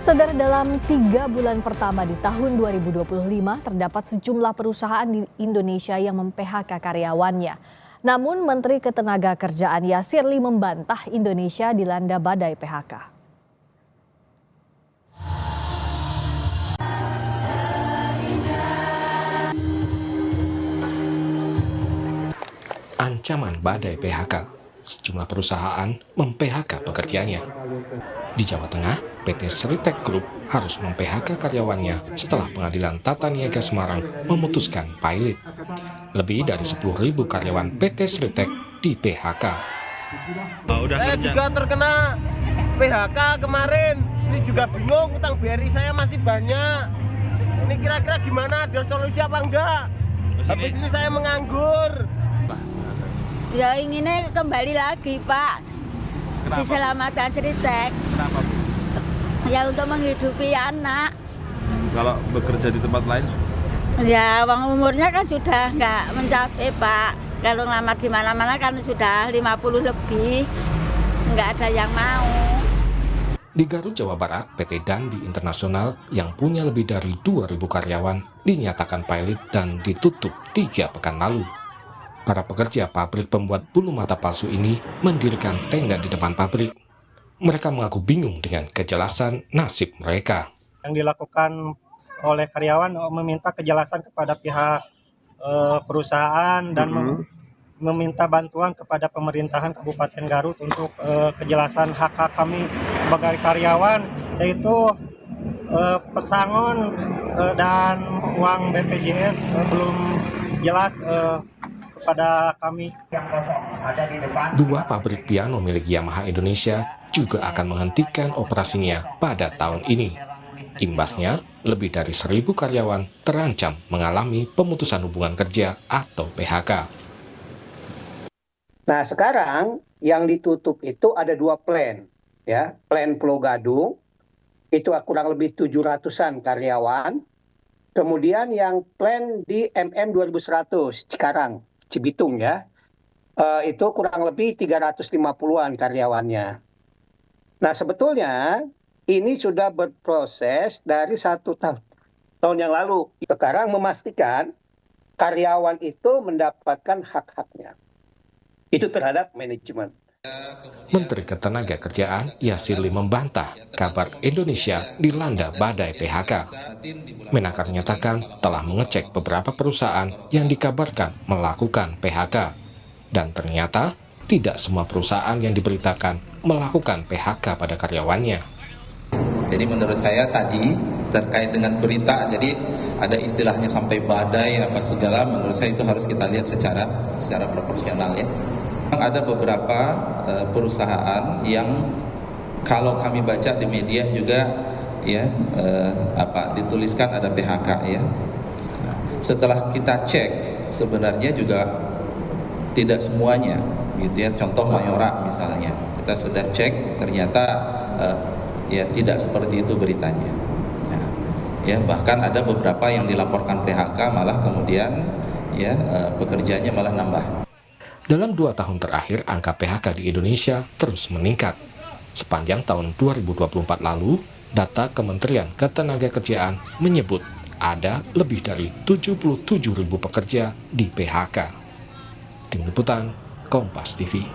Saudara, dalam 3 bulan pertama di tahun 2025 terdapat sejumlah perusahaan di Indonesia yang mem-PHK karyawannya. Namun Menteri Ketenagakerjaan Yasir Limpo membantah Indonesia dilanda badai PHK. Ancaman badai PHK. Sejumlah perusahaan mem-PHK pekerjanya. Di Jawa Tengah, PT Sritek Group harus mem-PHK karyawannya setelah Pengadilan Tata Niaga Semarang memutuskan pilot. Lebih dari 10.000 karyawan PT Sritek di PHK. Saya juga terkena PHK kemarin. Ini juga bingung, utang BRI saya masih banyak. Ini kira-kira gimana? Ada solusi apa enggak? Habis ini saya menganggur. Ya inginnya kembali lagi, Pak. Kenapa? Diselamatkan Sritek. Kenapa, Bu? Ya untuk menghidupi anak. Kalau bekerja di tempat lain? Ya uang umurnya kan sudah nggak mencapai, Pak. Kalau ngelamar di mana-mana kan sudah 50 lebih. Nggak ada yang mau. Di Garut, Jawa Barat, PT Dandi Internasional yang punya lebih dari 2.000 karyawan dinyatakan pilot dan ditutup 3 pekan lalu. Para pekerja pabrik pembuat bulu mata palsu ini mendirikan tenda di depan pabrik. Mereka mengaku bingung dengan kejelasan nasib mereka. Yang dilakukan oleh karyawan meminta kejelasan kepada pihak perusahaan dan meminta bantuan kepada pemerintahan Kabupaten Garut untuk kejelasan hak-hak kami sebagai karyawan, yaitu pesangon dan uang BPJS belum jelas kepada kami. Dua pabrik piano milik Yamaha Indonesia juga akan menghentikan operasinya pada tahun ini. Imbasnya, lebih dari 1.000 karyawan terancam mengalami pemutusan hubungan kerja atau PHK. Nah, sekarang yang ditutup itu ada 2 plan, ya. Plan Pulau Gadung itu kurang lebih 700-an karyawan. Kemudian yang plan di MM 2100 Cikarang, Cibitung ya, itu kurang lebih 350-an karyawannya. Nah, sebetulnya ini sudah berproses dari 1 tahun yang lalu. Sekarang memastikan karyawan itu mendapatkan hak-haknya. Itu terhadap manajemen. Menteri Ketenagakerjaan Yasir Limpo membantah kabar Indonesia dilanda badai PHK. Menaker menyatakan telah mengecek beberapa perusahaan yang dikabarkan melakukan PHK. Dan ternyata tidak semua perusahaan yang diberitakan melakukan PHK pada karyawannya. Jadi menurut saya tadi terkait dengan berita, jadi ada istilahnya sampai badai apa segala, menurut saya itu harus kita lihat secara proporsional ya. Ada beberapa perusahaan yang kalau kami baca di media juga ya dituliskan ada PHK ya. Setelah kita cek sebenarnya juga tidak semuanya gitu ya. Contoh Mayora misalnya, kita sudah cek ternyata ya tidak seperti itu beritanya. Ya bahkan ada beberapa yang dilaporkan PHK malah kemudian ya pekerjaannya malah nambah. Dalam 2 tahun terakhir, angka PHK di Indonesia terus meningkat. Sepanjang tahun 2024 lalu, data Kementerian Ketenagakerjaan menyebut ada lebih dari 77.000 pekerja di PHK. Tim Liputan, Kompas TV.